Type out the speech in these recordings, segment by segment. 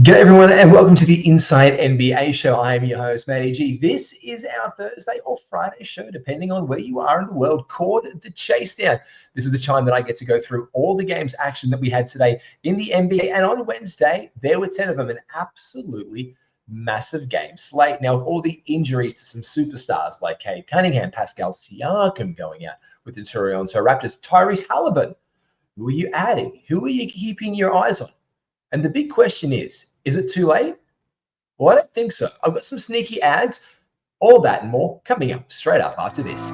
G'day everyone and welcome to the Inside NBA show. I am your host, Matty G. This is our Thursday or Friday show, depending on where you are in the world, called the Chasedown. This is the time that I get to go through all the games action that we had today in the NBA. And on Wednesday, there were 10 of them, an absolutely massive game slate. Now, with all the injuries to some superstars like Cade Cunningham, Pascal Siakam going out with the Toronto Raptors, Tyrese Halliburton, who are you adding? Who are you keeping your eyes on? And the big question is it too late? Well, I don't think so. I've got some sneaky ads, all that and more coming up straight up after this.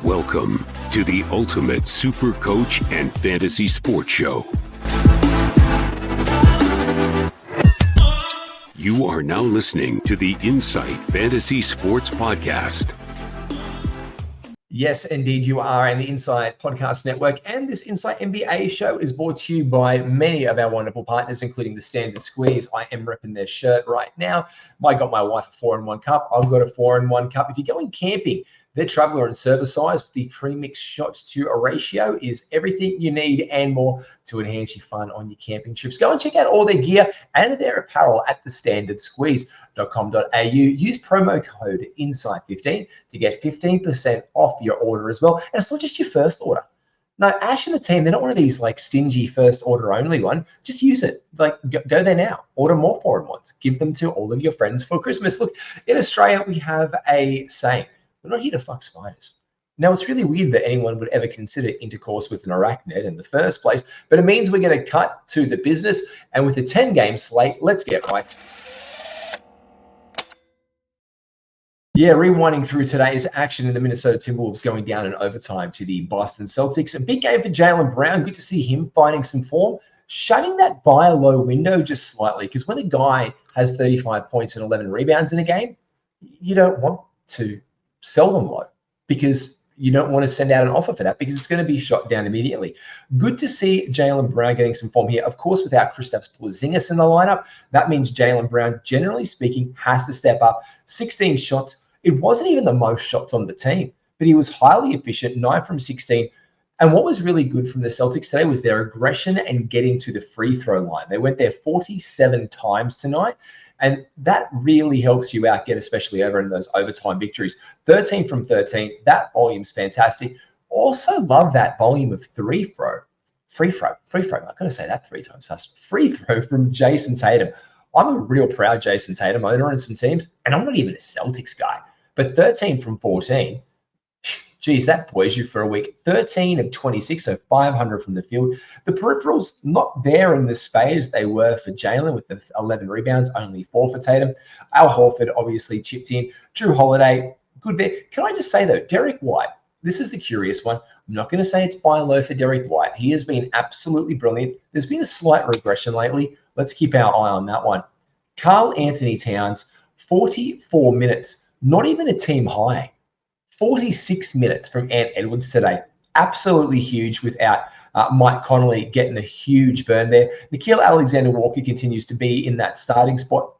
Welcome to the Ultimate Super Coach and Fantasy Sports Show. You are now listening to the Insight Fantasy Sports Podcast. Yes, indeed you are. And the Insight Podcast Network and this Insight NBA show is brought to you by many of our wonderful partners, including the Standard Squeeze. I am repping their shirt right now. I got my wife a 4-in-1 cup. I've got a 4-in-1 cup. If you're going camping, their traveler and server size with the pre-mixed shots to a ratio is everything you need and more to enhance your fun on your camping trips. Go and check out all their gear and their apparel at thestandardsqueeze.com.au. Use promo code INSIGHT15 to get 15% off your order as well. And it's not just your first order. No, Ash and the team, they're not one of these like stingy first order only one. Just use it. Like go there now. Order more 4-in-1s. Give them to all of your friends for Christmas. Look, in Australia, we have a saying. We're not here to fuck spiders. Now, it's really weird that anyone would ever consider intercourse with an arachnid in the first place, but it means we're going to cut to the business. And with a 10-game slate, let's get right. Yeah, rewinding through today's action in the Minnesota Timberwolves going down in overtime to the Boston Celtics. A big game for Jaylen Brown. Good to see him finding some form. Shutting that buy low window just slightly, because when a guy has 35 points and 11 rebounds in a game, you don't want to sell them low because you don't want to send out an offer for that because it's going to be shot down immediately. Good to see Jaylen Brown getting some form here. Of course, without Kristaps Porzingis in the lineup, that means Jaylen Brown, generally speaking, has to step up. 16 shots. It wasn't even the most shots on the team, but he was highly efficient, 9 from 16. And what was really good from the Celtics today was their aggression and getting to the free throw line. They went there 47 times tonight. And that really helps you out, get especially over in those overtime victories. 13 from 13, that volume's fantastic. Also love that volume of free throw. I'm not going to say that 3 times. That's free throw from Jason Tatum. I'm a real proud Jason Tatum owner on some teams, and I'm not even a Celtics guy. But 13 from 14, geez, that poised you for a week. 13 of 26, so 500 from the field. The peripherals not there in the spade as they were for Jaylen with the 11 rebounds, only 4 for Tatum. Al Horford obviously chipped in. Drew Holiday, good there. Can I just say, though, Derek White, this is the curious one. I'm not going to say it's buy low for Derek White. He has been absolutely brilliant. There's been a slight regression lately. Let's keep our eye on that one. Karl Anthony Towns, 44 minutes, not even a team high. 46 minutes from Ant Edwards today. Absolutely huge without Mike Conley getting a huge burn there. Nickeil Alexander-Walker continues to be in that starting spot,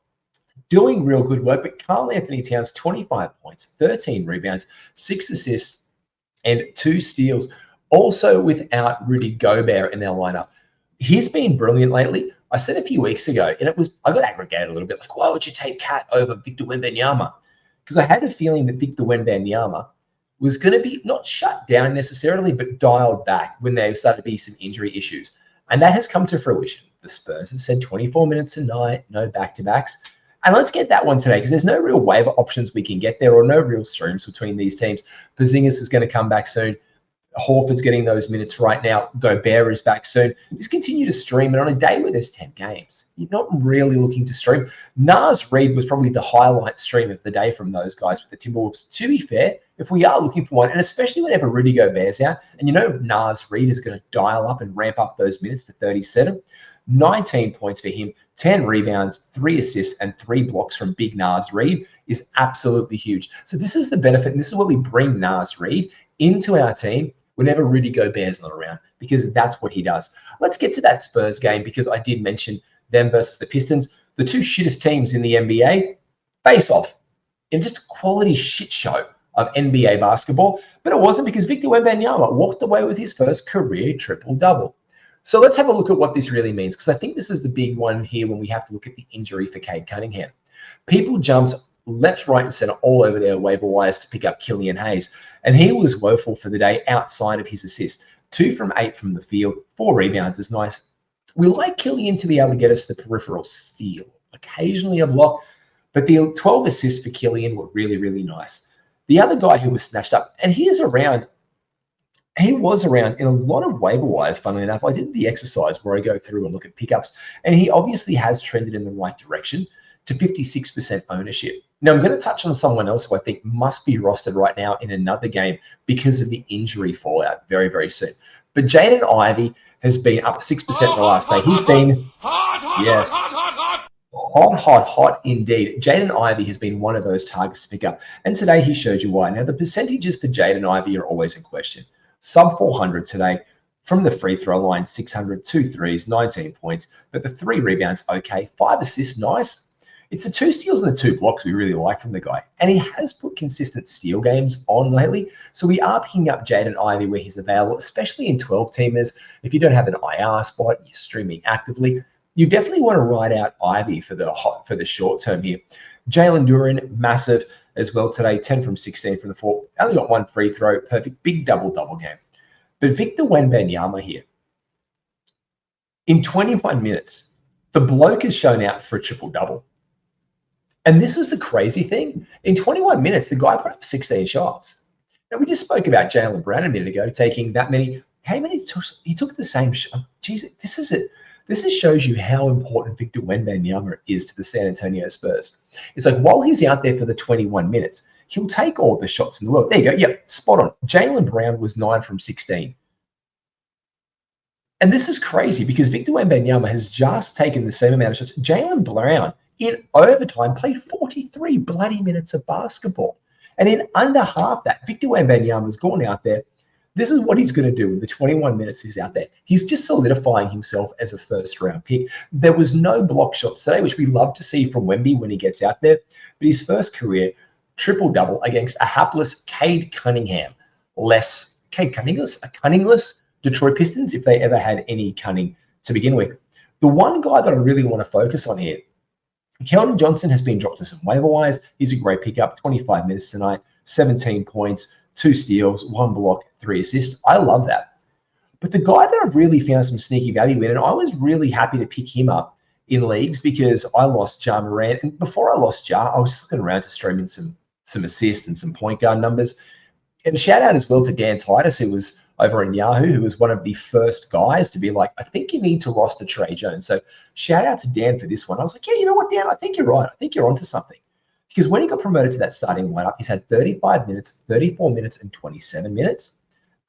doing real good work. But Karl Anthony Towns, 25 points, 13 rebounds, 6 assists, and 2 steals. Also without Rudy Gobert in their lineup. He's been brilliant lately. I said a few weeks ago, and I got aggregated a little bit, like, why would you take Cat over Victor Wembanyama? Because I had a feeling that Victor Wembanyama was going to be not shut down necessarily, but dialed back when there started to be some injury issues. And that has come to fruition. The Spurs have said 24 minutes a night, no back-to-backs. And let's get that one today because there's no real waiver options we can get there or no real streams between these teams. Porzingis is going to come back soon. Horford's getting those minutes right now. Gobert is back soon. Just continue to stream. And on a day where there's 10 games, you're not really looking to stream. Naz Reid was probably the highlight stream of the day from those guys with the Timberwolves. To be fair, if we are looking for one, and especially whenever Rudy Gobert's out, and you know Naz Reid is going to dial up and ramp up those minutes to 37, 19 points for him, 10 rebounds, 3 assists, and 3 blocks from big Naz Reid is absolutely huge. So this is the benefit, and this is what we bring Naz Reid into our team whenever Rudy Gobert's not around, because that's what he does. Let's get to that Spurs game because I did mention them versus the Pistons. The 2 shittest teams in the NBA face off in just a quality shit show of NBA basketball, but it wasn't because Victor Wembanyama walked away with his first career triple-double. So let's have a look at what this really means, because I think this is the big one here when we have to look at the injury for Cade Cunningham. People jumped left, right, and center all over their waiver wires to pick up Killian Hayes, and he was woeful for the day outside of his assist. 2 from 8 from the field, 4 rebounds is nice. We like Killian to be able to get us the peripheral steal, occasionally a block, but the 12 assists for Killian were really, really nice. The other guy who was snatched up, and he was around in a lot of waiver wires, funnily enough. I did the exercise where I go through and look at pickups, and he obviously has trended in the right direction to 56% ownership. Now, I'm going to touch on someone else who I think must be rostered right now in another game because of the injury fallout very, very soon. But Jaden Ivey has been up 6% in the last day. He's been, yes, hot indeed. Jaden Ivey has been one of those targets to pick up. And today he showed you why. Now, the percentages for Jaden Ivey are always in question. Sub 400 today from the free throw line, 600, 2 threes, 19 points. But the 3 rebounds, okay. 5 assists, nice. It's the 2 steals and the 2 blocks we really like from the guy. And he has put consistent steal games on lately. So we are picking up Jaden Ivey where he's available, especially in 12-teamers. If you don't have an IR spot, you're streaming actively, you definitely want to ride out Ivey for the short term here. Jalen Duren, massive as well today, 10 from 16 from the 4. Only got 1 free throw, perfect, big double-double game. But Victor Wembanyama here, in 21 minutes, the bloke has shown out for a triple-double. And this was the crazy thing. In 21 minutes, the guy put up 16 shots. Now, we just spoke about Jaylen Brown a minute ago, taking that many. How many he took the same shot? Jeez, this is it. This just shows you how important Victor Wembanyama is to the San Antonio Spurs. It's like while he's out there for the 21 minutes, he'll take all the shots in the world. There you go. Yep, spot on. Jaylen Brown was 9 from 16. And this is crazy because Victor Wembanyama has just taken the same amount of shots. Jaylen Brown, in overtime, played 43 bloody minutes of basketball. And in under half that, Victor Wembanyama's gone out there. This is what he's going to do in the 21 minutes he's out there. He's just solidifying himself as a first-round pick. There was no block shots today, which we love to see from Wemby when he gets out there. But his first career triple-double against a hapless Cade Cunningham. A cunningless Detroit Pistons, if they ever had any cunning to begin with. The one guy that I really want to focus on here, Keldon Johnson has been dropped to some waiver wires. He's a great pickup, 25 minutes tonight, 17 points, 2 steals, 1 block, 3 assists. I love that. But the guy that I've really found some sneaky value in, and I was really happy to pick him up in leagues because I lost Ja Morant. And before I lost Ja, I was looking around to stream in some assists and some point guard numbers. And shout out as well to Dan Titus, who was over in Yahoo, who was one of the first guys to be like, I think you need to roster Trey Jones. So shout out to Dan for this one. I was like, yeah, you know what, Dan, I think you're right. I think you're onto something. Because when he got promoted to that starting lineup, he's had 35 minutes, 34 minutes, and 27 minutes,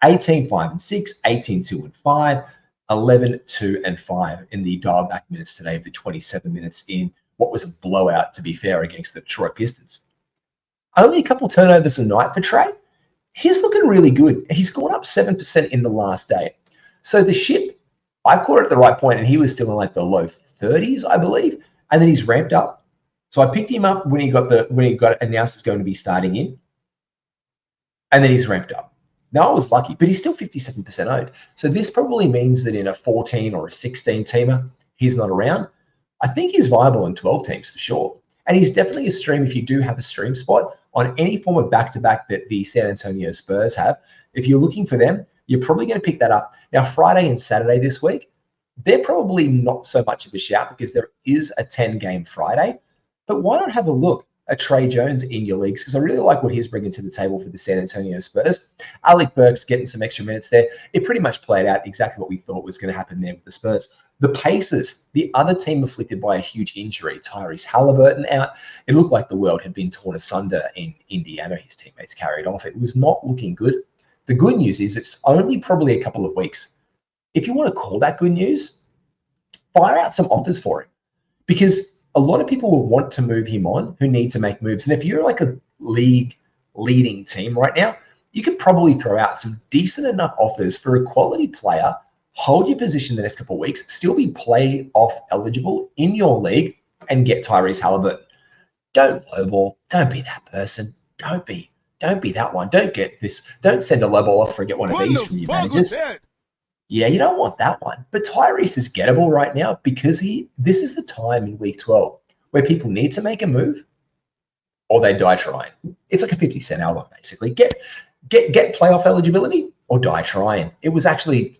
18, 5, and 6, 18, 2, and 5, 11, 2, and 5 in the dial-back minutes today of the 27 minutes in what was a blowout, to be fair, against the Detroit Pistons. Only a couple turnovers a night for Trey. He's looking really good. He's gone up 7% in the last day. So the ship, I caught it at the right point, and he was still in like the low 30s, I believe, and then he's ramped up. So I picked him up when he got announced as going to be starting in, and then he's ramped up. Now I was lucky, but he's still 57% owned. So this probably means that in a 14 or a 16 teamer, he's not around. I think he's viable in 12 teams for sure. And he's definitely a stream if you do have a stream spot on any form of back-to-back that the San Antonio Spurs have. If you're looking for them, you're probably going to pick that up. Now, Friday and Saturday this week, they're probably not so much of a shout because there is a 10-game Friday. But why not have a look at Trey Jones in your leagues? Because I really like what he's bringing to the table for the San Antonio Spurs. Alec Burks getting some extra minutes there. It pretty much played out exactly what we thought was going to happen there with the Spurs. The Pacers, the other team afflicted by a huge injury, Tyrese Halliburton out. It looked like the world had been torn asunder in Indiana. His teammates carried off. It was not looking good. The good news is it's only probably a couple of weeks. If you want to call that good news, fire out some offers for him. Because a lot of people will want to move him on who need to make moves. And if you're like a league leading team right now, you could probably throw out some decent enough offers for a quality player, hold your position the next couple of weeks, still be playoff eligible in your league, and get Tyrese Halliburton. Don't lowball. Don't be that person. Don't be. Don't be that one. Don't get this. Don't send a low ball offer and get one of these from your managers. Yeah, you don't want that one. But Tyrese is gettable right now because this is the time in week 12 where people need to make a move or they die trying. It's like a 50 Cent album, basically. Get playoff eligibility or die trying. It was actually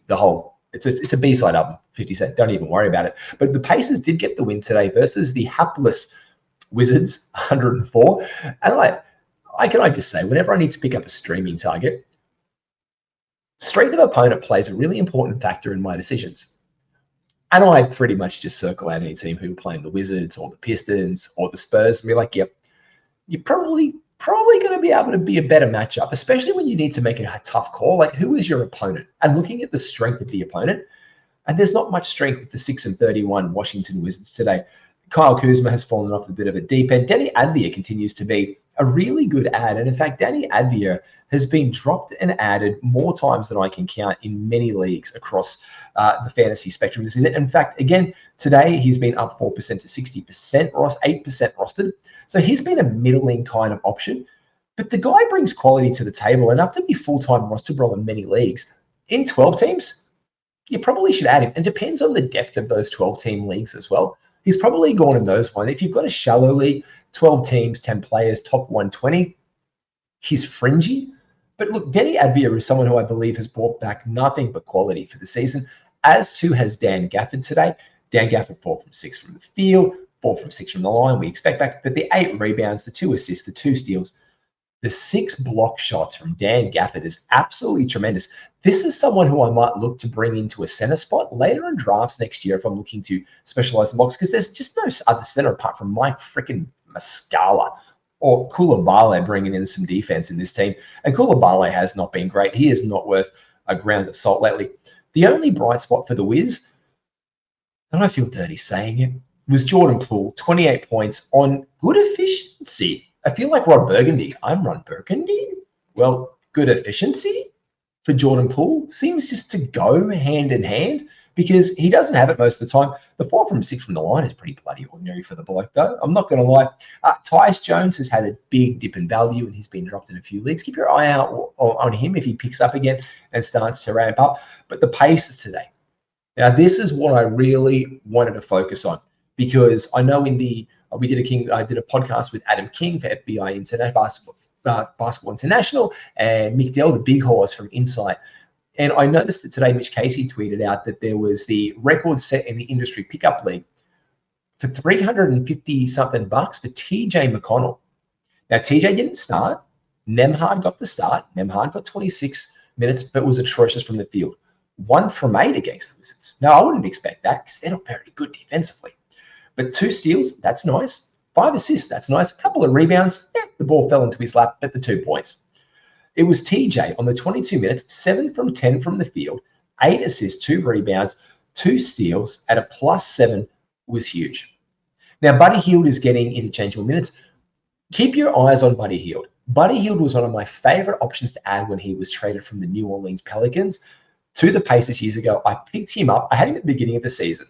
it's a B-side album, 50 Cent. Don't even worry about it. But the Pacers did get the win today versus the hapless Wizards, 104. And I just say, whenever I need to pick up a streaming target, strength of opponent plays a really important factor in my decisions. And I pretty much just circle out any team who are playing the Wizards or the Pistons or the Spurs and be like, yep, you're probably going to be able to be a better matchup, especially when you need to make a tough call. Like, who is your opponent? And looking at the strength of the opponent, and there's not much strength with the 6-31 Washington Wizards today. Kyle Kuzma has fallen off a bit of a deep end. Danny Advia continues to be a really good ad. And in fact, Danny Advia has been dropped and added more times than I can count in many leagues across the fantasy spectrum this season. In fact, again, today he's been up 4% to 60%, 8% rostered. So he's been a middling kind of option. But the guy brings quality to the table, enough to be full-time rosterable in many leagues. In 12 teams, you probably should add him. And it depends on the depth of those 12-team leagues as well. He's probably gone in those ones. If you've got a shallow league, 12 teams, 10 players, top 120, he's fringy. But look, Denny Advia is someone who I believe has brought back nothing but quality for the season, as too has Dan Gafford today. Dan Gafford, 4 from 6 from the field, 4 from 6 from the line. We expect back, but the 8 rebounds, the 2 assists, the 2 steals, the 6 block shots from Dan Gafford is absolutely tremendous. This is someone who I might look to bring into a center spot later in drafts next year if I'm looking to specialize the box, because there's just no other center apart from Mike freaking Muscala or Koulibaly bringing in some defense in this team. And Koulibaly has not been great. He is not worth a ground of salt lately. The only bright spot for the Wiz, and I feel dirty saying it, was Jordan Poole, 28 points on good efficiency. I feel like Rod Burgundy. I'm Rod Burgundy. Well, good efficiency for Jordan Poole seems just to go hand in hand because he doesn't have it most of the time. The 4 from 6 from the line is pretty bloody ordinary for the bloke, though. I'm not going to lie. Tyus Jones has had a big dip in value and he's been dropped in a few leagues. Keep your eye out on him if he picks up again and starts to ramp up. But the Pacers today. Now, this is what I really wanted to focus on because I know I did a podcast with Adam King for FBI Internet Basketball International and Mick Dell, the big horse from Insight. And I noticed that today Mitch Casey tweeted out that there was the record set in the industry pickup league for $350-something for TJ McConnell. Now, TJ didn't start. Nembhard got the start. Nembhard got 26 minutes, but was atrocious from the field. 1 from 8 against the Wizards. Now, I wouldn't expect that because they're not very good defensively. But 2 steals, that's nice. 5 assists, that's nice. A couple of rebounds, the ball fell into his lap, but the 2 points. It was TJ on the 22 minutes, 7 from 10 from the field, 8 assists, 2 rebounds, 2 steals at a +7 was huge. Now, Buddy Hield is getting interchangeable minutes. Keep your eyes on Buddy Hield. Buddy Hield was one of my favorite options to add when he was traded from the New Orleans Pelicans to the Pacers years ago. I picked him up. I had him at the beginning of the season.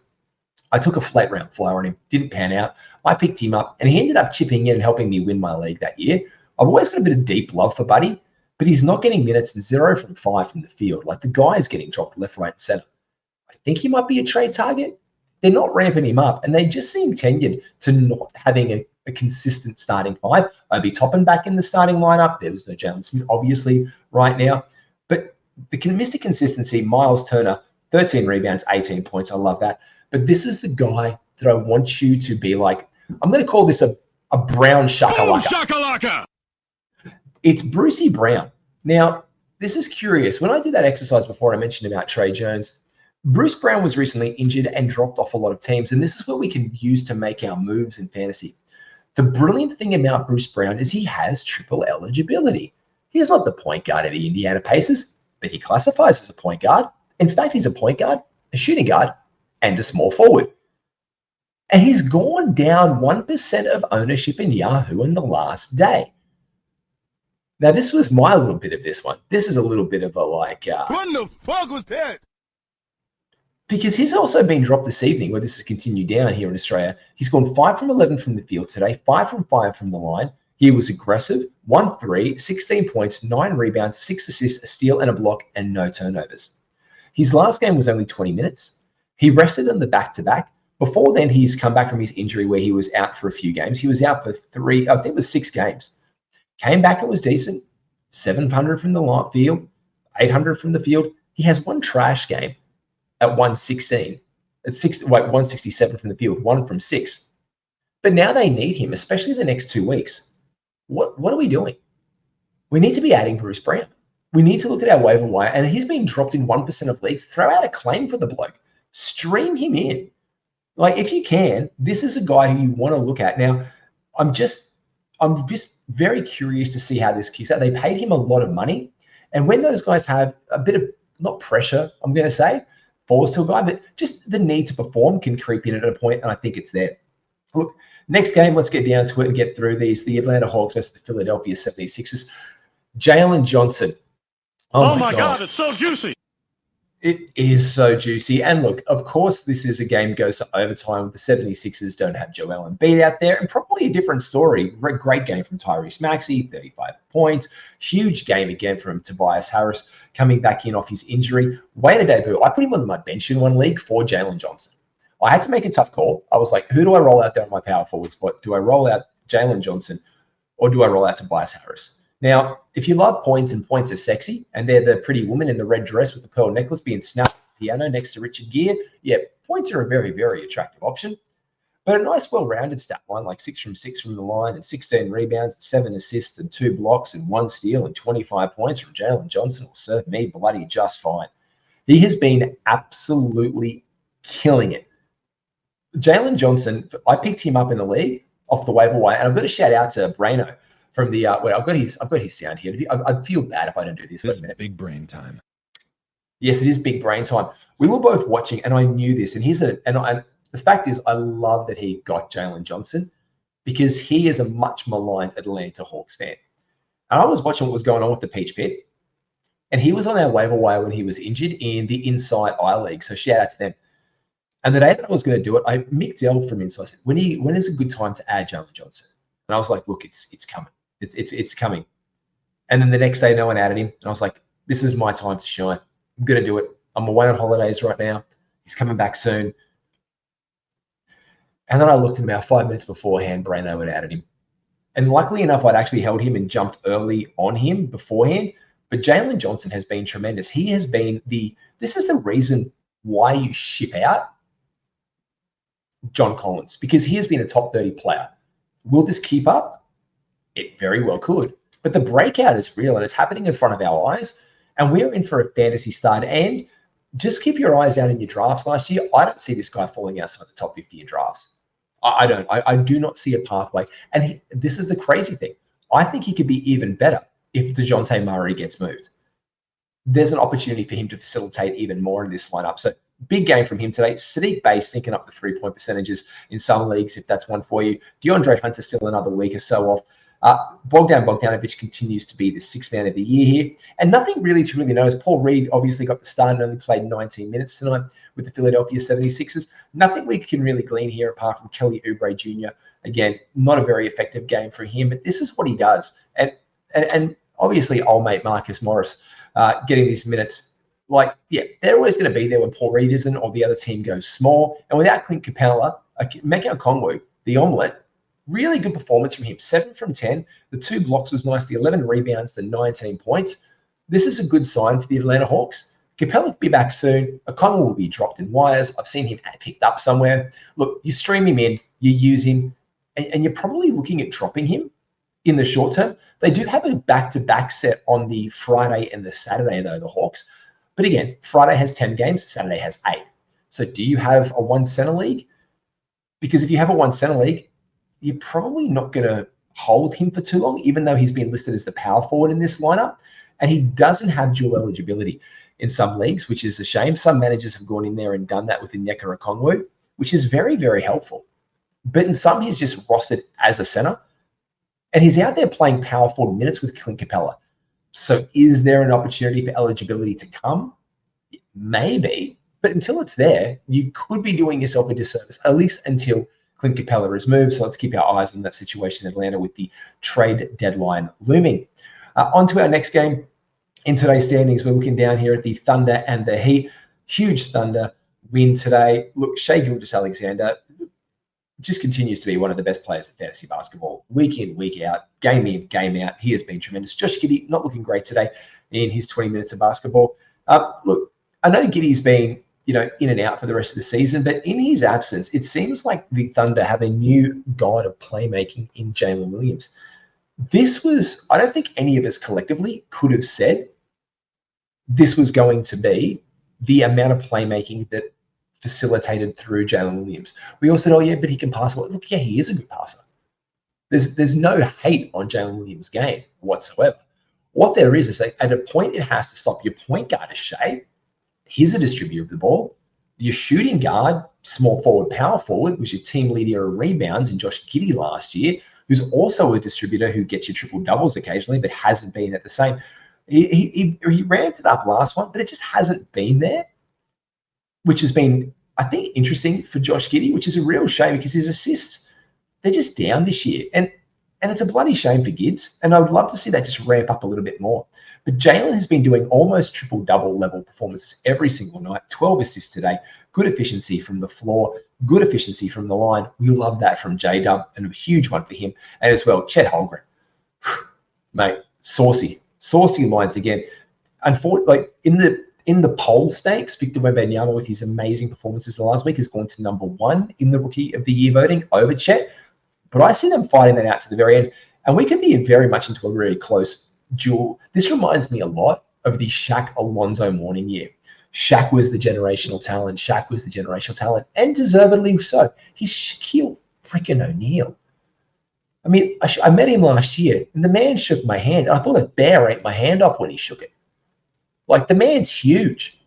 I took a flat round flyer on him, didn't pan out. I picked him up, and he ended up chipping in and helping me win my league that year. I've always got a bit of deep love for Buddy, but he's not getting minutes and 0 from 5 from the field. Like, the guy is getting dropped left, right, and center. I think he might be a trade target. They're not ramping him up, and they just seem tenured to not having a consistent starting 5. Obi Toppin back in the starting lineup. There was no Jalen Smith, obviously, right now. But the Mr. Consistency, Miles Turner, 13 rebounds, 18 points. I love that. But this is the guy that I want you to be like. I'm going to call this a brown shakalaka. Shakalaka! It's Brucey Brown. Now, this is curious. When I did that exercise before I mentioned about Trey Jones, Bruce Brown was recently injured and dropped off a lot of teams. And this is what we can use to make our moves in fantasy. The brilliant thing about Bruce Brown is he has triple eligibility. He's not the point guard of the Indiana Pacers, but he classifies as a point guard. In fact, he's a point guard, a shooting guard, and a small forward. And he's gone down 1% of ownership in Yahoo in the last day. Now, this was my little bit of this one. This is a little bit of a like... what the fuck was that? Because he's also been dropped this evening, where this has continued down here in Australia. He's gone 5 from 11 from the field today, 5 from 5 from the line. He was aggressive, 1-3, 16 points, 9 rebounds, 6 assists, a steal and a block, and no turnovers. His last game was only 20 minutes. He rested on the back-to-back. Before then, he's come back from his injury where he was out for a few games. He was out for 6 games. Came back and was decent. 700 from the field, 800 from the field. He has one trash game at 116. At 167 from the field, 1 from 6. But now they need him, especially the next 2 weeks. What are we doing? We need to be adding Bruce Brown. We need to look at our waiver wire, and he's been dropped in 1% of leagues. Throw out a claim for the bloke. Stream him in. Like, if you can, this is a guy who you want to look at. Now, I'm just very curious to see how this kicks out. They paid him a lot of money, and when those guys have a bit of, not pressure, I'm going to say, falls to a guy, but just the need to perform can creep in at a point, and I think it's there. Look, next game, let's get down to it and get through these. The Atlanta Hawks versus the Philadelphia 76ers. Jalen Johnson. Oh my God, it's so juicy. It is so juicy. And look, of course, this is a game goes to overtime. The 76ers don't have Joel Embiid out there, and probably a different story. Great game from Tyrese Maxey, 35 points. Huge game again from Tobias Harris coming back in off his injury. Way to debut. I put him on my bench in one league for Jalen Johnson. I had to make a tough call. I was like, who do I roll out there on my power forward spot? Do I roll out Jalen Johnson or do I roll out Tobias Harris? Now, if you love points and points are sexy, and they're the pretty woman in the red dress with the pearl necklace being snapped at the piano next to Richard Gere, yeah, points are a very, very attractive option. But a nice, well-rounded stat line, like 6 from 6 from the line and 16 rebounds, and 7 assists and 2 blocks and 1 steal and 25 points from Jalen Johnson will serve me bloody just fine. He has been absolutely killing it. Jalen Johnson, I picked him up in the league off the waiver wire, and I've got to shout out to Brano from the wait, I've got his sound here. I'd feel bad if I don't do this. This is big brain time. Yes, it is big brain time. We were both watching, and I knew this. And the fact is, I love that he got Jalen Johnson because he is a much maligned Atlanta Hawks fan. And I was watching what was going on with the Peach Pit, and he was on our waiver wire when he was injured in the Inside I League. So shout out to them. And the day that I was going to do it, Mick Dell from Inside said, when is a good time to add Jalen Johnson? And I was like, look, it's coming. It's coming. And then the next day, no one added him. And I was like, this is my time to shine. I'm going to do it. I'm away on holidays right now. He's coming back soon. And then I looked at about 5 minutes beforehand, Brano had added him. And luckily enough, I'd actually held him and jumped early on him beforehand. But Jalen Johnson has been tremendous. He has been this is the reason why you ship out John Collins, because he has been a top 30 player. Will this keep up? It very well could. But the breakout is real, and it's happening in front of our eyes. And we're in for a fantasy start. And just keep your eyes out in your drafts last year. I don't see this guy falling outside the top 50 in drafts. I don't. I do not see a pathway. And this is the crazy thing. I think he could be even better if DeJounte Murray gets moved. There's an opportunity for him to facilitate even more in this lineup. So big game from him today. Sadiq Bey sneaking up the 3-point percentages in some leagues, if that's one for you. DeAndre Hunter still another week or so off. Bogdan Bogdanovic continues to be the 6th man of the year here. And nothing really to really notice. Paul Reed obviously got the start and only played 19 minutes tonight with the Philadelphia 76ers. Nothing we can really glean here apart from Kelly Oubre Jr. Again, not a very effective game for him, but this is what he does. And obviously old mate Marcus Morris getting these minutes. Like, yeah, they're always going to be there when Paul Reed isn't or the other team goes small. And without Clint Capella, Mekhi Okongwu, the omelet, really good performance from him. 7 from 10. The 2 blocks was nice. The 11 rebounds, the 19 points. This is a good sign for the Atlanta Hawks. Capella will be back soon. Okongwu will be dropped in wires. I've seen him picked up somewhere. Look, you stream him in, you use him, and you're probably looking at dropping him in the short term. They do have a back-to-back set on the Friday and the Saturday, though, the Hawks. But again, Friday has 10 games, Saturday has 8. So do you have a 1 center league? Because if you have a 1 center league, you're probably not going to hold him for too long, even though he's been listed as the power forward in this lineup. And he doesn't have dual eligibility in some leagues, which is a shame. Some managers have gone in there and done that with Onyeka Okongwu, which is very, very helpful. But in some, he's just rostered as a center. And he's out there playing power forward minutes with Clint Capella. So is there an opportunity for eligibility to come? Maybe. But until it's there, you could be doing yourself a disservice, at least until Clint Capella has moved, so let's keep our eyes on that situation in Atlanta with the trade deadline looming. On to our next game. In today's standings, we're looking down here at the Thunder and the Heat. Huge Thunder win today. Look, Shai Gilgeous-Alexander just continues to be one of the best players at fantasy basketball. Week in, week out, game in, game out. He has been tremendous. Josh Giddey, not looking great today in his 20 minutes of basketball. Look, I know Giddey's been, in and out for the rest of the season, but in his absence, it seems like the Thunder have a new god of playmaking in Jalen Williams. This was, I don't think any of us collectively could have said this was going to be the amount of playmaking that facilitated through Jalen Williams. We all said, oh yeah, but he can pass a lot. Look, yeah, he is a good passer. There's no hate on Jalen Williams' game whatsoever. What there is like, at a point it has to stop. Your point guard is Shai. He's a distributor of the ball. Your shooting guard, small forward, power forward, was your team leader in rebounds in Josh Giddey last year, who's also a distributor who gets you triple doubles occasionally, but hasn't been at the same. He ramped it up last one, but it just hasn't been there, which has been, I think, interesting for Josh Giddey, which is a real shame because his assists, they're just down this year. And it's a bloody shame for Gids. And I would love to see that just ramp up a little bit more. But Jalen has been doing almost triple-double level performances every single night. 12 assists today. Good efficiency from the floor. Good efficiency from the line. We love that from J-Dub, and a huge one for him. And as well, Chet Holmgren. Mate, saucy lines again. Unfortunately, like in the poll stakes, Victor Wembanyama, with his amazing performances the last week, has gone to number 1 in the Rookie of the Year voting over Chet. But I see them fighting that out to the very end. And we could be very much into a really close duel. This reminds me a lot of the Shaq Alonzo Mourning year. Shaq was the generational talent. And deservedly so. He's Shaquille freaking O'Neal. I mean, I met him last year, and the man shook my hand. I thought a bear ate my hand off when he shook it. Like, the man's huge.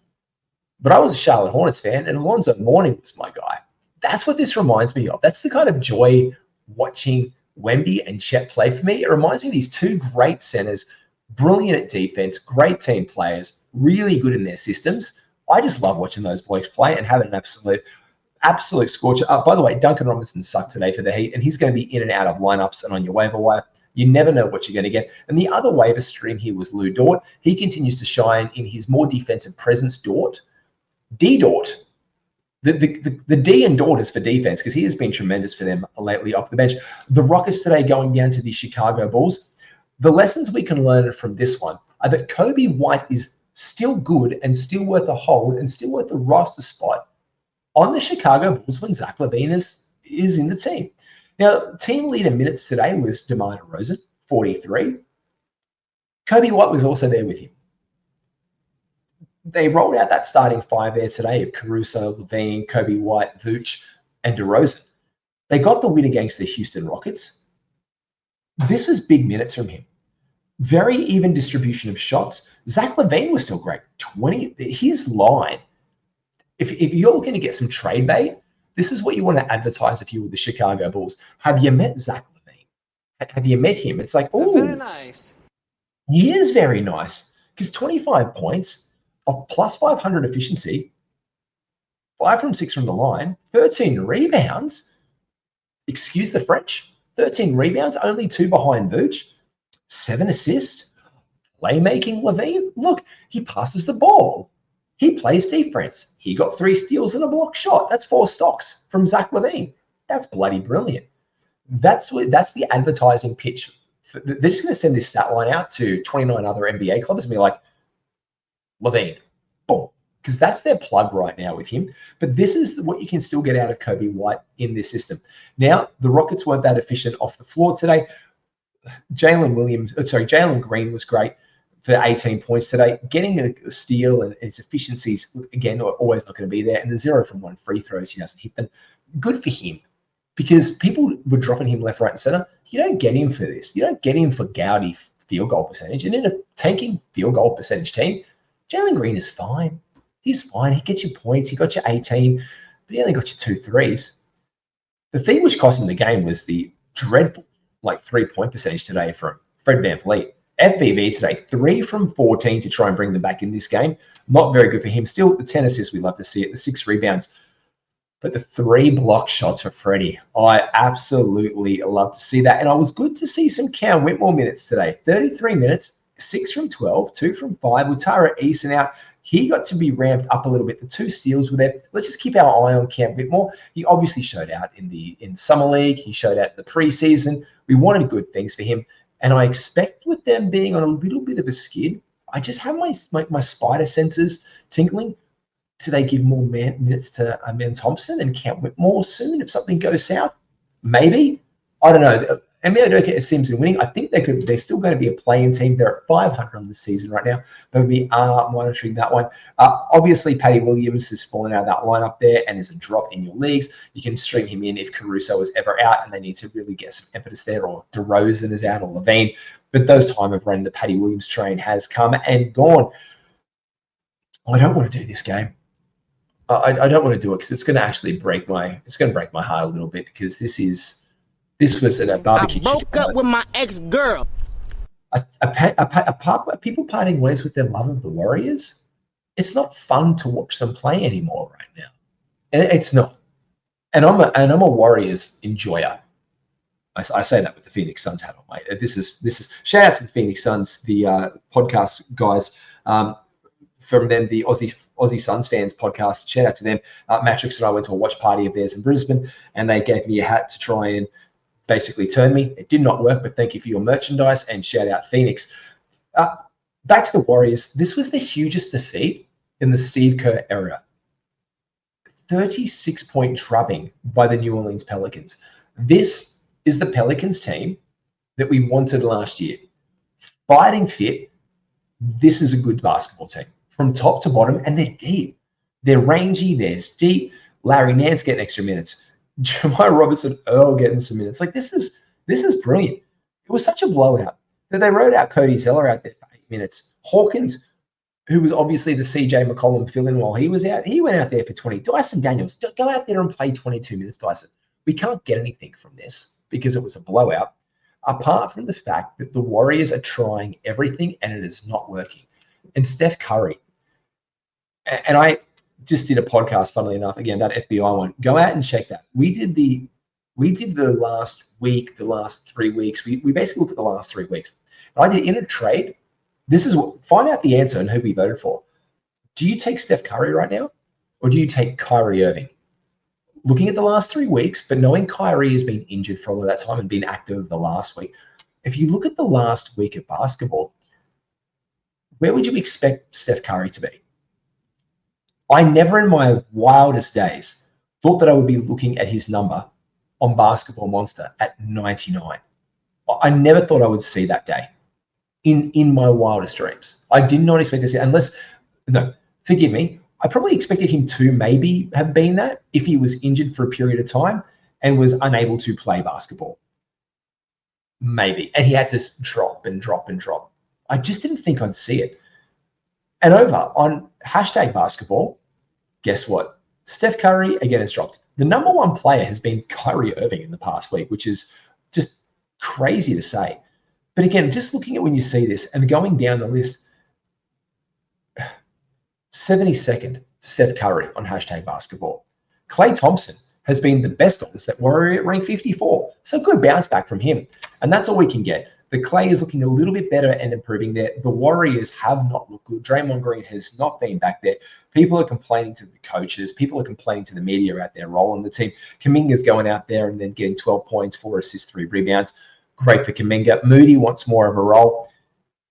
But I was a Charlotte Hornets fan, and Alonzo Mourning was my guy. That's what this reminds me of. That's the kind of joy watching Wemby and Chet play for me. It reminds me of these two great centers, brilliant at defense, great team players, really good in their systems. I just love watching those blokes play and having an absolute scorcher. By the way, Duncan Robinson sucked today for the Heat, and he's going to be in and out of lineups and on your waiver wire. You never know what you're going to get. And the other waiver stream here was Lou Dort. He continues to shine in his more defensive presence, Dort. D-Dort. The D in Dort is for defense because he has been tremendous for them lately off the bench. The Rockets today going down to the Chicago Bulls. The lessons we can learn from this one are that Kobe White is still good and still worth a hold and still worth a roster spot on the Chicago Bulls when Zach LaVine is in the team. Now, team leader minutes today was DeMar DeRozan, 43. Kobe White was also there with him. They rolled out that starting 5 there today of Caruso, LaVine, Kobe White, Vooch, and DeRozan. They got the win against the Houston Rockets. This was big minutes from him. Very even distribution of shots. Zach LaVine was still great. 20. His line, if you're going to get some trade bait, this is what you want to advertise if you were the Chicago Bulls. Have you met Zach LaVine? Have you met him? It's like, oh, very nice. He is very nice because 25 points of plus 500 efficiency, 5 from 6 from the line, 13 rebounds. Excuse the French. 13 rebounds, only 2 behind Vooch, 7 assists. Playmaking LaVine. Look, he passes the ball. He plays defense. He got 3 steals and a block shot. That's 4 stocks from Zach LaVine. That's bloody brilliant. That's the advertising pitch. They're just going to send this stat line out to 29 other NBA clubs and be like, LaVine, boom. Because that's their plug right now with him. But this is what you can still get out of Kobe White in this system. Now, the Rockets weren't that efficient off the floor today. Jalen Green was great for 18 points today. Getting a steal and his efficiencies, again, are always not going to be there. And the 0 from 1 free throws, he doesn't hit them. Good for him. Because people were dropping him left, right, and center. You don't get him for this. You don't get him for gaudy field goal percentage. And in a tanking field goal percentage team, Jalen Green is fine. He's fine. He gets you points. He got you 18, but he only got you 2 threes. The thing which cost him the game was the dreadful 3-point percentage today from Fred VanVleet. FVV today, 3 from 14 to try and bring them back in this game. Not very good for him. Still, the 10 assists we love to see it. The 6 rebounds. But the 3 block shots for Freddie, I absolutely love to see that. And I was good to see some Cam Whitmore minutes today. 33 minutes, 6 from 12, 2 from 5 with Tara Eason out. He got to be ramped up a little bit. The 2 steals were there. Let's just keep our eye on Cam Whitmore. He obviously showed out in Summer League. He showed out in the preseason. We wanted good things for him. And I expect with them being on a little bit of a skid, I just have my spider senses tingling. Do they give more minutes to Ben Thompson and Cam Whitmore soon if something goes south? Maybe. I don't know. Emile Udoka seems to be winning. I think they're still going to be a playing team. They're at 500 on the season right now, but we are monitoring that one. Obviously, Patty Williams has fallen out of that lineup there and is a drop in your leagues. You can stream him in if Caruso is ever out and they need to really get some impetus there, or DeRozan is out, or Levine. But those time of running the Patty Williams train has come and gone. I don't want to do this game. I don't want to do it because it's going to actually break my heart a little bit, because this was at a barbecue. I broke up with my ex-girl. People parting ways with their love of the Warriors. It's not fun to watch them play anymore right now. And it's not. And I'm a Warriors enjoyer. I say that with the Phoenix Suns hat on, mate. This is shout out to the Phoenix Suns, the podcast guys. From them, the Aussie Suns fans podcast. Shout out to them. Matrix and I went to a watch party of theirs in Brisbane, and they gave me a hat to try and basically turn me. It did not work, but thank you for your merchandise, and shout out Phoenix. Back to the Warriors. This was the hugest defeat in the Steve Kerr era. 36-point drubbing by the New Orleans Pelicans. This is the Pelicans team that we wanted last year. Fighting fit. This is a good basketball team from top to bottom, and they're deep. They're rangy. They're deep. Larry Nance getting extra minutes. Jeremiah Robertson Earl getting some minutes. Like, this is brilliant. It was such a blowout that they wrote out Cody Zeller out there for 8 minutes. Hawkins, who was obviously the CJ McCollum fill-in while he was out, he went out there for 20. Dyson Daniels, go out there and play 22 minutes, Dyson. We can't get anything from this because it was a blowout, apart from the fact that the Warriors are trying everything and it is not working. And Steph Curry, and I just did a podcast, funnily enough, again, that FBI one. Go out and check that. We did the last week, the last 3 weeks. We basically looked at the last 3 weeks. And I did in a trade. This is what, find out the answer and who we voted for. Do you take Steph Curry right now, or do you take Kyrie Irving? Looking at the last 3 weeks, but knowing Kyrie has been injured for a lot of that time and been active the last week. If you look at the last week of basketball, where would you expect Steph Curry to be? I never in my wildest days thought that I would be looking at his number on Basketball Monster at 99. I never thought I would see that day in my wildest dreams. I did not expect to see it forgive me. I probably expected him to maybe have been that if he was injured for a period of time and was unable to play basketball. Maybe. And he had to drop and drop and drop. I just didn't think I'd see it. And over on #basketball, guess what? Steph Curry, again, has dropped. The number one player has been Kyrie Irving in the past week, which is just crazy to say. But again, just looking at when you see this and going down the list, 72nd for Steph Curry on #basketball. Klay Thompson has been the best Golden State Warrior at rank 54. So good bounce back from him. And that's all we can get. The Klay is looking a little bit better and improving there. The Warriors have not looked good. Draymond Green has not been back there. People are complaining to the coaches. People are complaining to the media out there rolling the team. Kuminga's going out there and then getting 12 points, 4 assists, 3 rebounds. Great for Kuminga. Moody wants more of a role.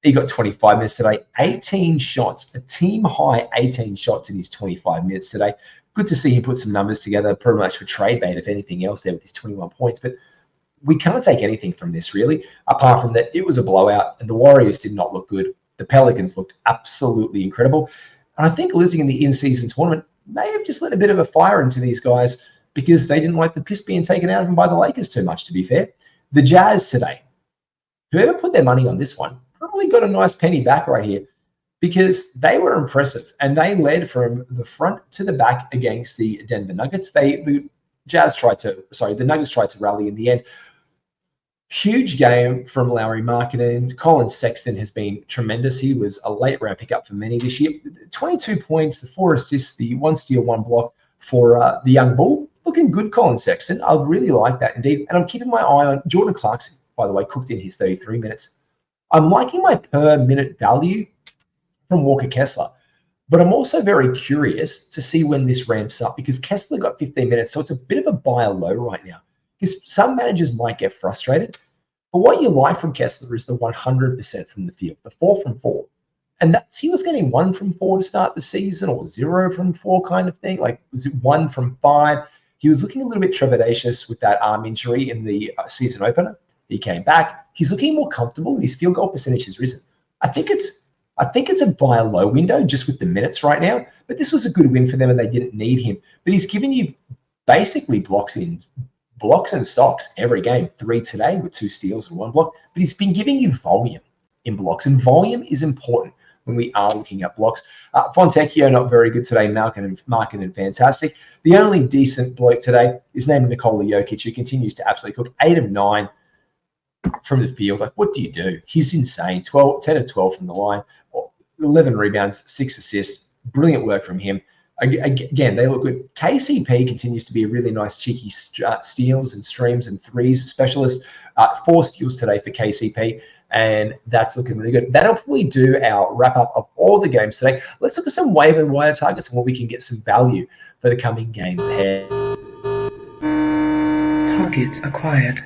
He got 25 minutes today, 18 shots, a team high 18 shots in his 25 minutes today. Good to see him put some numbers together, pretty much for trade bait, if anything else, there with his 21 points. But we can't take anything from this, really, apart from that it was a blowout and the Warriors did not look good. The Pelicans looked absolutely incredible. And I think losing in the in-season tournament may have just lit a bit of a fire into these guys because they didn't like the piss being taken out of them by the Lakers too much, to be fair. The Jazz today, whoever put their money on this one, probably got a nice penny back right here because they were impressive and they led from the front to the back against the Denver Nuggets. The Nuggets tried to rally in the end. Huge game from Lauri Markkanen. Colin Sexton has been tremendous. He was a late round pickup for many this year. 22 points, the 4 assists, the 1 steal, 1 block, for the young bull. Looking good, Colin Sexton. I really like that indeed. And I'm keeping my eye on Jordan Clarkson, by the way, cooked in his 33 minutes. I'm liking my per minute value from Walker Kessler. But I'm also very curious to see when this ramps up because Kessler got 15 minutes. So it's a bit of a buy low right now because some managers might get frustrated. But what you like from Kessler is the 100% from the field, the 4 from 4. And he was getting 1 from 4 to start the season or 0 from 4 kind of thing. Like, was it 1 from 5? He was looking a little bit trepidatious with that arm injury in the season opener. He came back. He's looking more comfortable and his field goal percentage has risen. I think it's a buy low window just with the minutes right now, but this was a good win for them and they didn't need him. But he's given you basically blocks and stocks every game. 3 today with 2 steals and 1 block, but he's been giving you volume in blocks, and volume is important when we are looking at blocks. Fontecchio, not very good today. Markin fantastic. The only decent bloke today is named Nikola Jokic, who continues to absolutely cook. 8 of 9 from the field. Like, what do you do? He's insane. 10 of 12 from the line, 11 rebounds, 6 assists. Brilliant work from him. Again, they look good. KCP continues to be a really nice cheeky steals and streams and threes specialist. 4 steals today for KCP, and that's looking really good. That'll probably do our wrap-up of all the games today. Let's look at some waiver wire targets and where we can get some value for the coming games ahead. Targets acquired.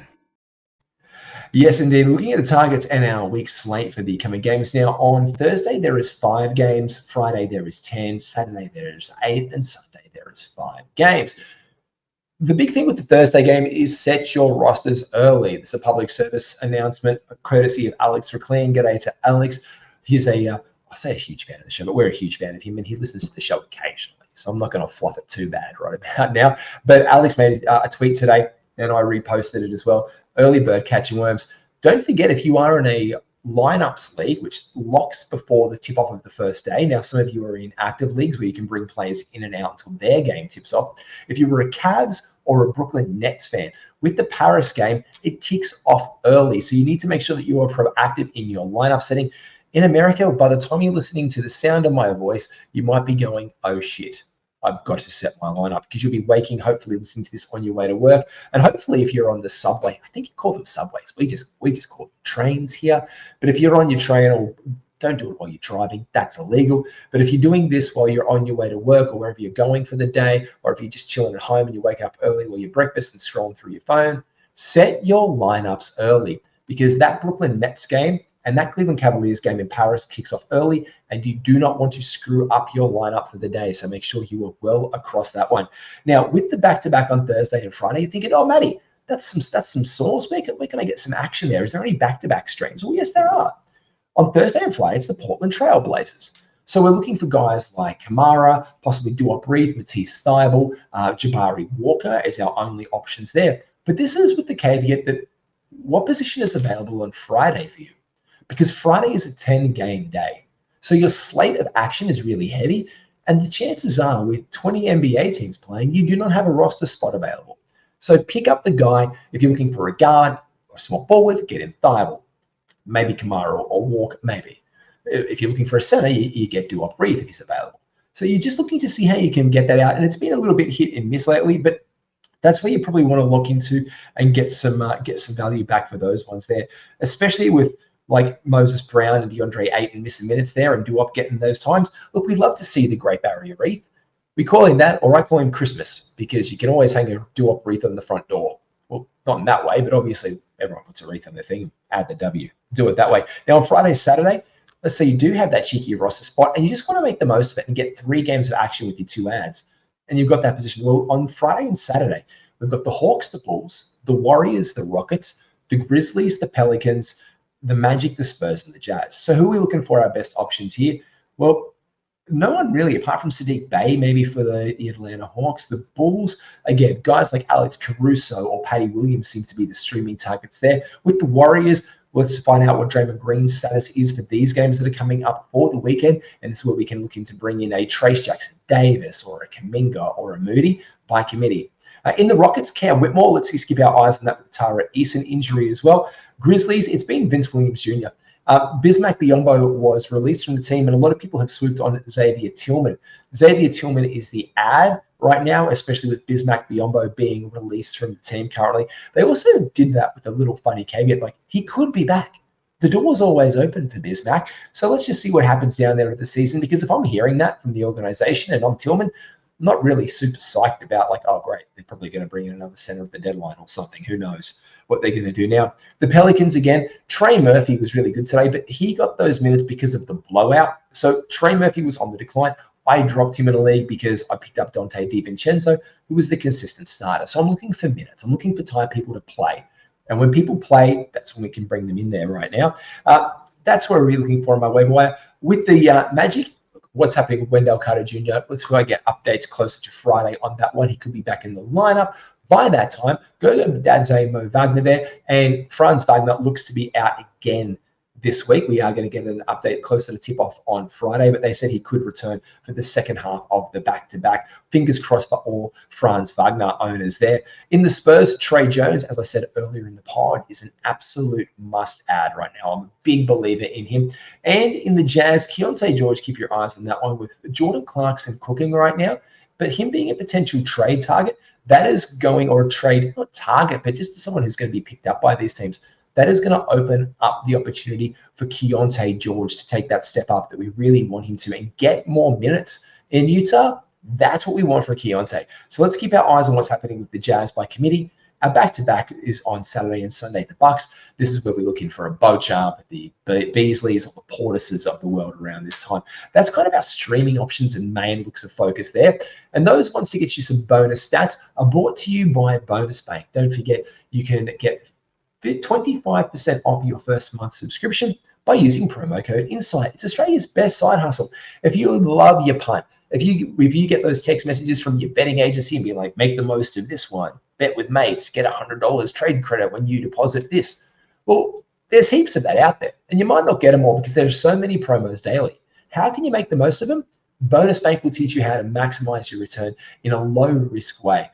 Yes, indeed. Looking at the targets and our week slate for the coming games. Now, on Thursday, there is 5 games. Friday, there is 10. Saturday, there is 8. And Sunday, there is 5 games. The big thing with the Thursday game is set your rosters early. This is a public service announcement, courtesy of Alex Reclean. G'day to Alex. He's I say a huge fan of the show, but we're a huge fan of him, and he listens to the show occasionally. So I'm not going to fluff it too bad right about now. But Alex made a tweet today, and I reposted it as well. Early bird catching worms. Don't forget, if you are in a lineups league, which locks before the tip off of the first day. Now, some of you are in active leagues where you can bring players in and out until their game tips off. If you were a Cavs or a Brooklyn Nets fan, with the Paris game, it kicks off early. So you need to make sure that you are proactive in your lineup setting. In America, by the time you're listening to the sound of my voice, you might be going, oh shit, I've got to set my lineup, because you'll be waking, hopefully listening to this on your way to work. And hopefully if you're on the subway, I think you call them subways. We just call them trains here. But if you're on your train, or don't do it while you're driving, that's illegal. But if you're doing this while you're on your way to work or wherever you're going for the day, or if you're just chilling at home and you wake up early while you breakfast and scrolling through your phone, set your lineups early, because that Brooklyn Nets game and that Cleveland Cavaliers game in Paris kicks off early, and you do not want to screw up your lineup for the day. So make sure you are well across that one. Now, with the back-to-back on Thursday and Friday, you're thinking, oh, Matty, that's some sauce. Where can I get some action there? Is there any back-to-back streams? Well, yes, there are. On Thursday and Friday, it's the Portland Trail Blazers. So we're looking for guys like Kamara, possibly Duop Reed, Matisse Thybulle, Jabari Walker as our only options there. But this is with the caveat that what position is available on Friday for you? Because Friday is a 10-game day. So your slate of action is really heavy, and the chances are with 20 NBA teams playing, you do not have a roster spot available. So pick up the guy. If you're looking for a guard or a small forward, get in Thybulle, maybe Kamara or Walker, maybe. If you're looking for a center, you get Duop Reed if he's available. So you're just looking to see how you can get that out, and it's been a little bit hit and miss lately, but that's where you probably want to look into and get some value back for those ones there, especially with like Moses Brown and DeAndre Ayton missing minutes there and Duop getting those times. Look, we love to see the Great Barrier Reef. We call him that, or I call him Christmas, because you can always hang a Duop wreath on the front door. Well, not in that way, but obviously everyone puts a wreath on their thing, add the W, do it that way. Now on Friday, Saturday, let's say you do have that cheeky roster spot and you just want to make the most of it and get 3 games of action with your 2 ads, and you've got that position. Well, on Friday and Saturday, we've got the Hawks, the Bulls, the Warriors, the Rockets, the Grizzlies, the Pelicans, the Magic, the Spurs, and the Jazz. So who are we looking for our best options here? Well, no one really, apart from Sadiq Bey, maybe for the Atlanta Hawks. The Bulls, again, guys like Alex Caruso or Patty Williams seem to be the streaming targets there. With the Warriors, let's find out what Draymond Green's status is for these games that are coming up for the weekend. And this is where we can look into bring in a Trace Jackson Davis or a Kuminga or a Moody by committee. In the Rockets, Cam Whitmore, let's skip our eyes on that with Tara Eason injury as well. Grizzlies, it's been Vince Williams Jr. Bismack Biyombo was released from the team, and a lot of people have swooped on Xavier Tillman. Xavier Tillman is the ad right now, especially with Bismack Biyombo being released from the team currently. They also did that with a little funny caveat, like he could be back. The door's always open for Bismack. So let's just see what happens down there at the season, because if I'm hearing that from the organization and I'm Tillman, I'm not really super psyched about like, oh, great, they're probably going to bring in another center at the deadline or something. Who knows what they're going to do now. The Pelicans, again, Trey Murphy was really good today, but he got those minutes because of the blowout. So Trey Murphy was on the decline. I dropped him in a league because I picked up Dante DiVincenzo, who was the consistent starter. So I'm looking for minutes. I'm looking for time people to play. And when people play, that's when we can bring them in there right now. That's what we're really looking for in my waiver wire. With the Magic, what's happening with Wendell Carter Jr.? Let's go get updates closer to Friday on that one. He could be back in the lineup. By that time, go to Dadze Mo Wagner there. And Franz Wagner looks to be out again this week. We are going to get an update closer to tip-off on Friday, but they said he could return for the second half of the back-to-back. Fingers crossed for all Franz Wagner owners there. In the Spurs, Trey Jones, as I said earlier in the pod, is an absolute must-add right now. I'm a big believer in him. And in the Jazz, Keontae George, keep your eyes on that one with Jordan Clarkson cooking right now, but him being a potential trade target, that is going, or a trade, not target, but just someone who's going to be picked up by these teams. That is going to open up the opportunity for Keontae George to take that step up that we really want him to and get more minutes in Utah. That's what we want for Keontae. So let's keep our eyes on what's happening with the Jazz by committee. Our back-to-back is on Saturday and Sunday, the Bucks. This is where we're looking for a Beauchamp, the Beasleys, or the Portises of the world around this time. That's kind of our streaming options and main looks of focus there. And those ones to get you some bonus stats are brought to you by Bonus Bank. Don't forget, you can get 25% off your first month subscription by using promo code INSIGHT. It's Australia's best side hustle. If you love your punt, if you get those text messages from your betting agency and be like, make the most of this one, bet with mates, get $100 trade credit when you deposit this. Well, there's heaps of that out there, and you might not get them all because there's so many promos daily. How can you make the most of them? Bonus Bank will teach you how to maximize your return in a low risk way.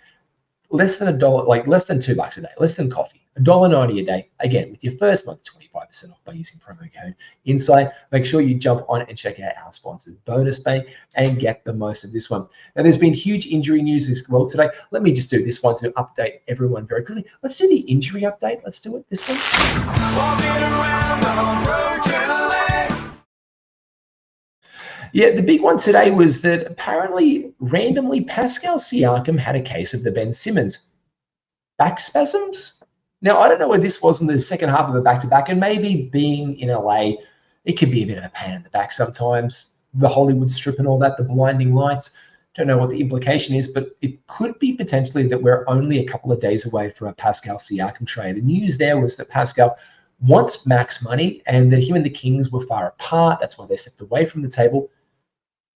Less than $1, like less than $2 a day, less than coffee. $1.90 a day. Again, with your first month, 25% off by using promo code INSIGHT. Make sure you jump on and check out our sponsor, Bonus Bank, and get the most of this one. Now, there's been huge injury news as well today. Let me just do this one to update everyone very quickly. Let's do the injury update. Let's do it this one. Yeah, the big one today was that apparently, randomly, Pascal Siakam had a case of the Ben Simmons back spasms. Now, I don't know where this was in the second half of a back-to-back, and maybe being in LA, it could be a bit of a pain in the back sometimes. The Hollywood Strip and all that, the blinding lights. Don't know what the implication is, but it could be potentially that we're only a couple of days away from a Pascal Siakam trade. The news there was that Pascal wants max money and that him and the Kings were far apart. That's why they stepped away from the table.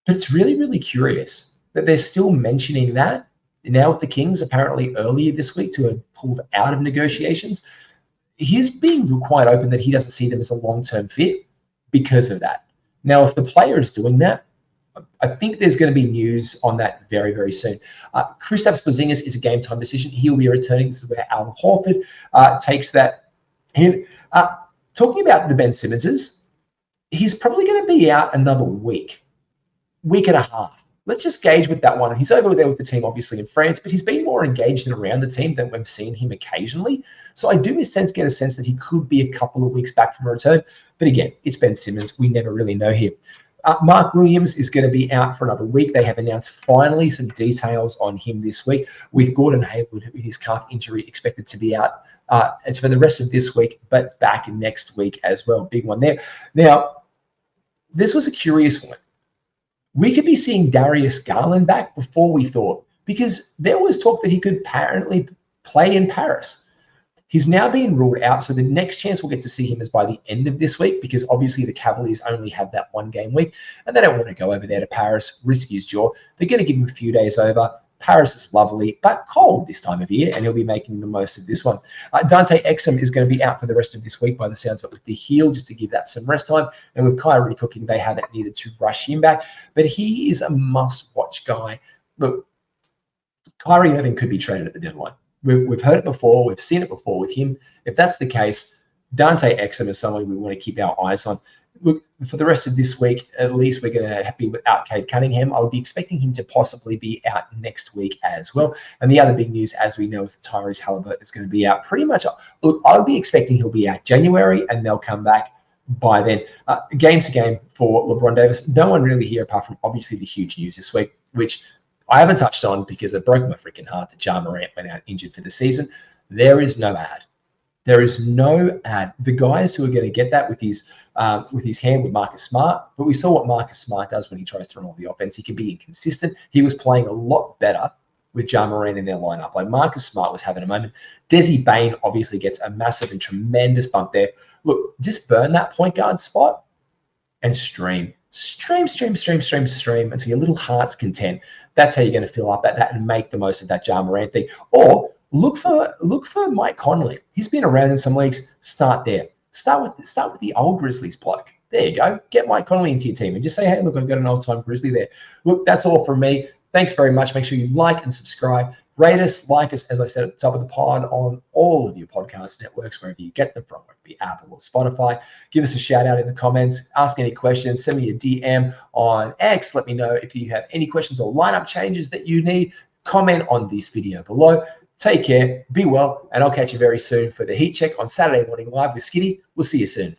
But it's really, really curious that they're still mentioning that now with the Kings, apparently earlier this week, to have pulled out of negotiations. He's being quite open that he doesn't see them as a long-term fit because of that. Now, if the player is doing that, I think there's going to be news on that very, very soon. Kristaps Porzingis is a game-time decision. He'll be returning. This is where Al Horford takes that hit. Talking about the Ben Simmonses, he's probably going to be out another week and a half. Let's just gauge with that one. He's over there with the team, obviously, in France, but he's been more engaged and around the team than we've seen him occasionally. So I do get a sense that he could be a couple of weeks back from a return. But again, it's Ben Simmons. We never really know here. Mark Williams is going to be out for another week. They have announced finally some details on him this week, with Gordon Hayward, his calf injury, expected to be out for the rest of this week, but back next week as well. Big one there. Now, this was a curious one. We could be seeing Darius Garland back before we thought, because there was talk that he could apparently play in Paris. He's now being ruled out, so the next chance we'll get to see him is by the end of this week, because obviously the Cavaliers only have that one-game week, and they don't want to go over there to Paris, risk his jaw. They're going to give him a few days over. Paris is lovely, but cold this time of year, and he'll be making the most of this one. Dante Exum is going to be out for the rest of this week by the sounds of it with the heel, just to give that some rest time. And with Kyrie cooking, they haven't needed to rush him back, but he is a must-watch guy. Look, Kyrie Irving could be traded at the deadline. We've heard it before. We've seen it before with him. If that's the case, Dante Exum is someone we want to keep our eyes on. look, for the rest of this week, at least we're going to be without Cade Cunningham. I would be expecting him to possibly be out next week as well. And the other big news, as we know, is that Tyrese Halliburton is going to be out pretty much. Look, I would be expecting he'll be out January, and they'll come back by then. Game to game for LeBron Davis. No one really here apart from obviously the huge news this week, which I haven't touched on because it broke my freaking heart that Ja Morant went out injured for the season. There is no ad. There is no ad. The guys who are going to get that with his hand with Marcus Smart, but we saw what Marcus Smart does when he tries to run all the offense. He can be inconsistent. He was playing a lot better with Ja Morant in their lineup. Like Marcus Smart was having a moment. Desi Bane obviously gets a massive and tremendous bump there. Look, just burn that point guard spot and stream until your little heart's content. That's how you're going to fill up that and make the most of that Ja Morant thing. Or look for Mike Conley. He's been around in some leagues. Start there. Start with the old Grizzlies bloke. There you go. Get Mike Conley into your team and just say, hey, look, I've got an old-time Grizzly there. Look, that's all from me. Thanks very much. Make sure you like and subscribe. Rate us, like us, as I said at the top of the pod, on all of your podcast networks, wherever you get them from, whether it be Apple or Spotify. Give us a shout out in the comments. Ask any questions. Send me a DM on X. Let me know if you have any questions or lineup changes that you need. Comment on this video below. Take care, be well, and I'll catch you very soon for the Heat Check on Saturday Morning Live with Skitty. We'll see you soon.